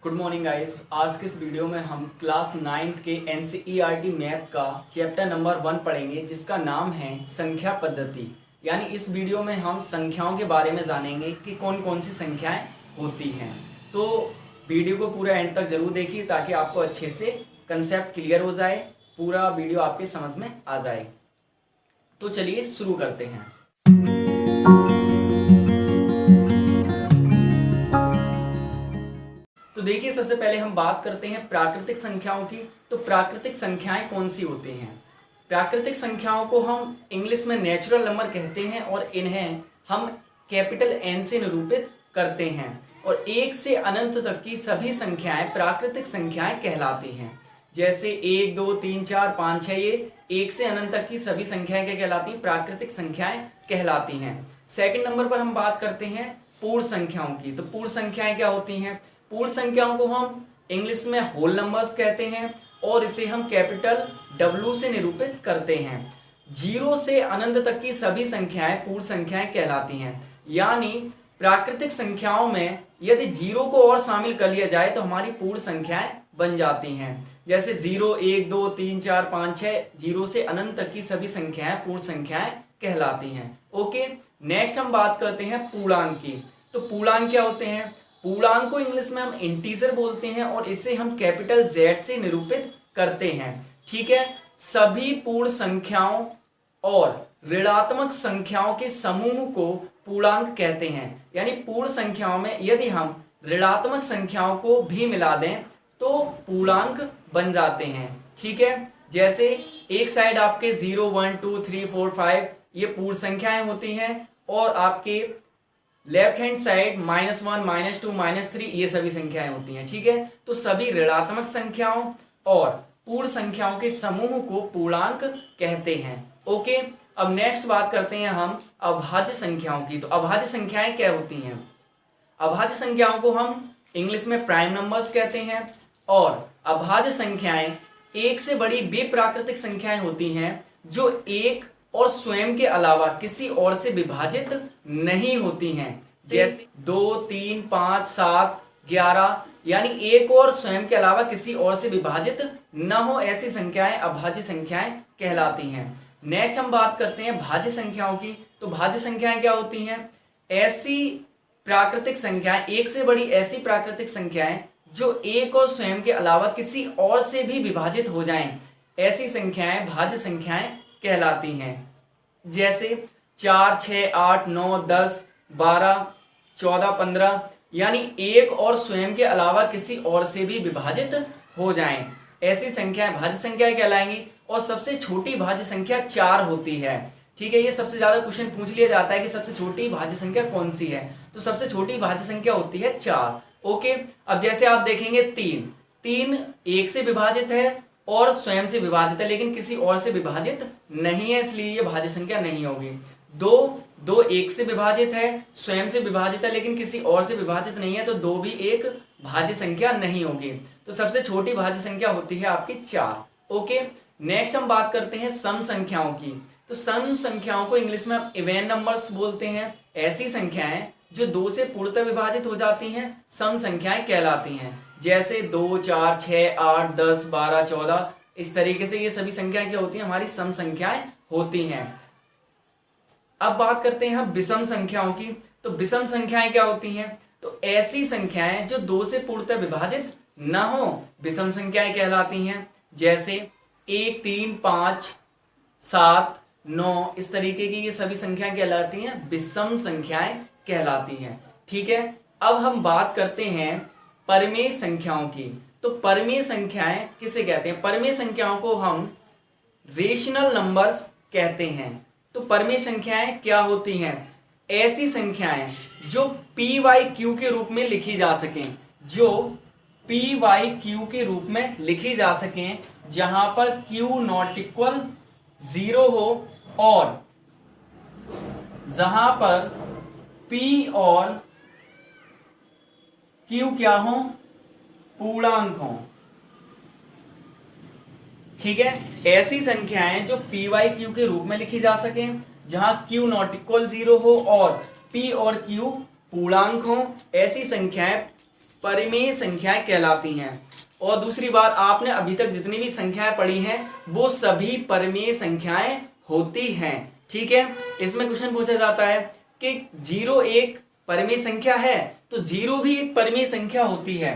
Good morning guys. आज के इस वीडियो में हम क्लास 9th के NCERT मैथ का चैप्टर नंबर 1 पढ़ेंगे, जिसका नाम है संख्या पद्धति। यानी इस वीडियो में हम संख्याओं के बारे में जानेंगे कि कौन कौन सी संख्याएं होती हैं। तो वीडियो को पूरा एंड तक जरूर देखिए ताकि आपको अच्छे से कंसेप्ट क्लियर हो जाए, पूरा वीडियो आपके समझ में आ जाए। तो चलिए शुरू करते हैं। तो देखिए, सबसे पहले हम बात करते हैं प्राकृतिक संख्याओं की। तो प्राकृतिक संख्याएं कौन सी होती हैं? प्राकृतिक संख्याओं को हम इंग्लिश में नेचुरल नंबर कहते हैं और इन्हें हम कैपिटल N से निरूपित करते हैं। और 1 से अनंत तक की सभी संख्याएं प्राकृतिक संख्याएं कहलाती हैं। जैसे 1, 2, 3, 4, 5, 6 ये 1 से अनंत तक की सभी संख्याएं क्या कहलाती हैं? प्राकृतिक संख्याएं कहलाती हैं। सेकंड नंबर पर हम बात करते हैं पूर्ण संख्याओं की। तो पूर्ण संख्याएं क्या होती हैं? पूर्ण संख्याओं को हम इंग्लिश में होल नंबर्स कहते हैं और इसे हम कैपिटल W से निरूपित करते हैं। 0 से अनंत तक की सभी संख्याएं पूर्ण संख्याएं कहलाती हैं। यानी प्राकृतिक संख्याओं में यदि 0 को और शामिल कर लिया जाए तो हमारी पूर्ण संख्याएं बन जाती हैं। जैसे 0, 1, 2, 3, 4, 5, 6 0 से अनंत तक की सभी संख्याएं पूर्ण संख्याएं कहलाती हैं। ओके, नेक्स्ट हम बात करते हैं पूर्णांक की। तो पूर्णांक क्या होते हैं? पूर्णांक को इंग्लिश में हम इंटीजर बोलते हैं और इसे हम कैपिटल Z से निरूपित करते हैं। ठीक है, सभी पूर्ण संख्याओं और ऋणात्मक संख्याओं के समूह को पूर्णांक कहते हैं। यानी पूर्ण संख्याओं में यदि हम ऋणात्मक संख्याओं को भी मिला दें तो पूर्णांक बन जाते हैं। ठीक है, जैसे एक साइड आपके 0, 1, 2, 3, 4, 5 ये पूर्ण संख्याएं होती हैं और आपके लेफ्ट हैंड साइड -1, -2, -3 ये सभी संख्याएं होती हैं। ठीक है, तो सभी ऋणात्मक संख्याओं और पूर्ण संख्याओं के समूह को पूर्णांक कहते हैं। ओके, अब नेक्स्ट बात करते हैं हम अभाज्य संख्याओं की। तो अभाज्य संख्याएं क्या होती हैं? अभाज्य संख्याओं को हम इंग्लिश में प्राइम नंबर्स कहते हैं और अभाज्य संख्याएं एक से बड़ी वे प्राकृतिक संख्याएं होती हैं जो एक और स्वयं के अलावा किसी और से विभाजित नहीं होती हैं। जैसे 2, 3, 5, 7, 11 यानी एक और स्वयं के अलावा किसी और से विभाजित न हो, ऐसी संख्याएं अभाज्य संख्याएं कहलाती हैं। नेक्स्ट हम बात करते हैं भाज्य संख्याओं की। तो भाज्य संख्याएं क्या होती हैं? ऐसी प्राकृतिक संख्याएं, एक से बड़ी ऐसी प्राकृतिक संख्याएं जो एक और स्वयं के अलावा किसी और से भी विभाजित हो जाएं, ऐसी संख्याएं भाज्य संख्याएं कहलाती हैं। जैसे 4, 6, 8, 9, 10, 12, 14, 15 यानी एक और स्वयं के अलावा किसी और से भी विभाजित हो जाएं, ऐसी संख्याएं भाज्य संख्याएं कहलाएंगी। और सबसे छोटी भाज्य संख्या 4 होती है। ठीक है, ये सबसे ज्यादा क्वेश्चन पूछ लिया जाता है कि सबसे छोटी भाज्य संख्या कौन सी है। तो सबसे छोटी भाज्य संख्या होती है 4। ओके, अब जैसे आप देखेंगे 3 एक से विभाजित है और स्वयं से विभाजित है लेकिन किसी और से विभाजित नहीं है, इसलिए ये भाज्य संख्या नहीं होगी। 2 एक से विभाजित है, स्वयं से विभाजित है लेकिन किसी और से विभाजित नहीं है, तो 2 भी एक भाज्य संख्या नहीं होगी। तो सबसे छोटी भाज्य संख्या होती है आपकी 4। ओके, नेक्स्ट हम बात करते हैं सम संख्याओं की। तो सम संख्याओं को इंग्लिश में हम इवन नंबर्स बोलते हैं। ऐसी संख्याएं जो 2 से पूर्णतः विभाजित हो जाती हैं सम संख्याएं कहलाती हैं। जैसे 2, 4, 6, 8, 10, 12, 14 इस तरीके से ये सभी संख्याएं क्या होती हैं? हमारी सम संख्याएं होती हैं। अब बात करते हैं हम विषम संख्याओं की। तो विषम संख्याएं क्या होती हैं? तो ऐसी संख्याएं जो 2 से पूर्णतः विभाजित न हो, विषम संख्याएं कहलाती हैं। जैसे 1, 3, 5, 7, 9 इस तरीके की ये सभी संख्याएं कहलाती हैं, विषम संख्याएं कहलाती हैं। ठीक है, अब हम बात करते हैं परमेय संख्याओं की। तो परमेय संख्याएं किसे कहते हैं? परमेय संख्याओं को हम रेशनल नंबर्स कहते हैं। तो परमेय संख्याएं क्या होती हैं? ऐसी संख्याएं जो PYQ के रूप में लिखी जा सकें, जो PYQ के रूप में लिखी जा सकें, जहां पर Q ≠ 0 हो और जहां पर P और Q क्या हो? पूर्णांक हो। ठीक है, ऐसी संख्याएं जो PYQ के रूप में लिखी जा सके, जहां Q ≠ 0 हो और P और Q पूर्णांक हो, ऐसी संख्याएं परिमेय संख्याएं कहलाती हैं। और दूसरी बात, आपने अभी तक जितनी भी संख्याएं पढ़ी हैं वो सभी परिमेय संख्याएं होती हैं। ठीक है, इसमें क्वेश्चन पूछा जाता है कि 0 एक परिमेय संख्या है, तो 0 भी एक परिमेय संख्या होती है।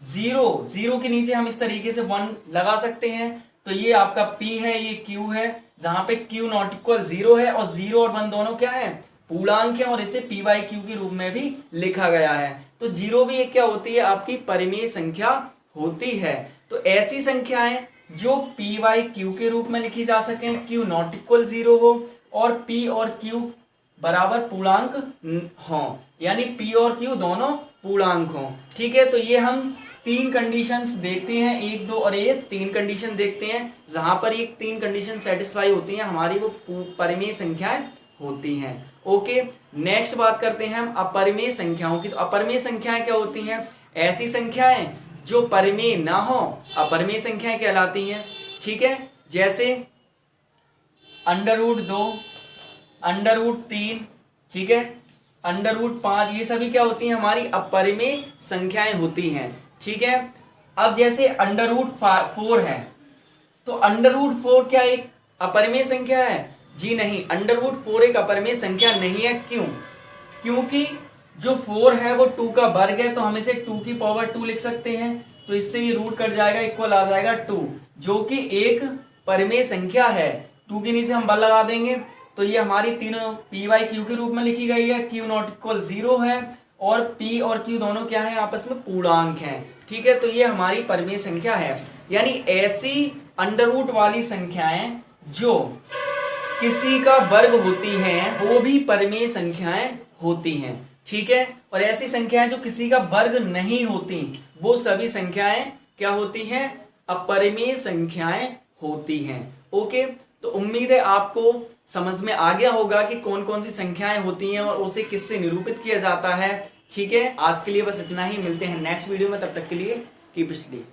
0 के नीचे हम इस तरीके से 1 लगा सकते हैं, तो ये आपका P है, ये Q है, जहां पे Q नॉट इक्वल 0 है, और 0 और 1 दोनों क्या है, पूर्णांक है, और इसे P बाई Q के रूप में भी लिखा गया है। तो 0 भी एक क्या होती है, आपकी परिमेय संख्या होती है। तो ऐसी संख्याएं जो P बाई Q के रूप में लिखी जा सके, Q नॉट इक्वल 0 हो और P और Q बराबर पूर्णांक हो, यानी P और Q दोनों पूर्णांक हो। ठीक है, तो ये हम 3 कंडीशंस देखते हैं, 1, 2 और ये 3 कंडीशन देखते हैं। जहां पर ये 3 कंडीशन सेटिस्फाई होती हैं हमारी, वो परिमेय संख्याएं होती हैं। ओके, नेक्स्ट बात करते हैं हम अपरिमेय संख्याओं की। तो अपरिमेय संख्याएं क्या होती हैं, ऐसी संख्याएं जो परिमेय ना हो, अपरिमेय संख्याएं कहलाती हैं। ठीक है, जैसे √2, √3, ठीक है, √5, ये सभी क्या होती हैं, हमारी अपरिमेय संख्याएं होती हैं। ठीक है, अब जैसे √4 है, तो √4 क्या एक अपरिमेय संख्या है? जी नहीं, √4 एक अपरिमेय संख्या नहीं है। क्यों? क्योंकि जो 4 है वो 2 का वर्ग है, तो हम इसे 2 की पावर 2 लिख सकते हैं, तो इससे ये रूट कट जाएगा, इक्वल आ जाएगा 2, जो कि एक परिमेय संख्या है। 2 के नीचे हम बल लगा देंगे, तो ये हमारी तीनों P बाई Q के रूप में लिखी गई है। Q नॉट इक्वल 0 है, और P और Q दोनों क्या है, आपस में पूर्णांक हैं। ठीक है, तो ये हमारी परिमेय संख्या है। यानी ऐसी अंडर वाली संख्याएं जो किसी का वर्ग होती हैं वो भी परिमेय संख्याएं होती हैं। ठीक है, और ऐसी संख्याएं जो किसी का वर्ग नहीं होती, वो सभी संख्याएं क्या होती हैं, अपरिमेय संख्याएं होती हैं। ओके, तो उम्मीद है आपको समझ में आ गया होगा कि कौन कौन सी संख्याएं होती हैं और उसे किससे निरूपित किया जाता है। ठीक है, आज के लिए बस इतना ही, मिलते हैं नेक्स्ट वीडियो में, तब तक के लिए कीप स्टडी।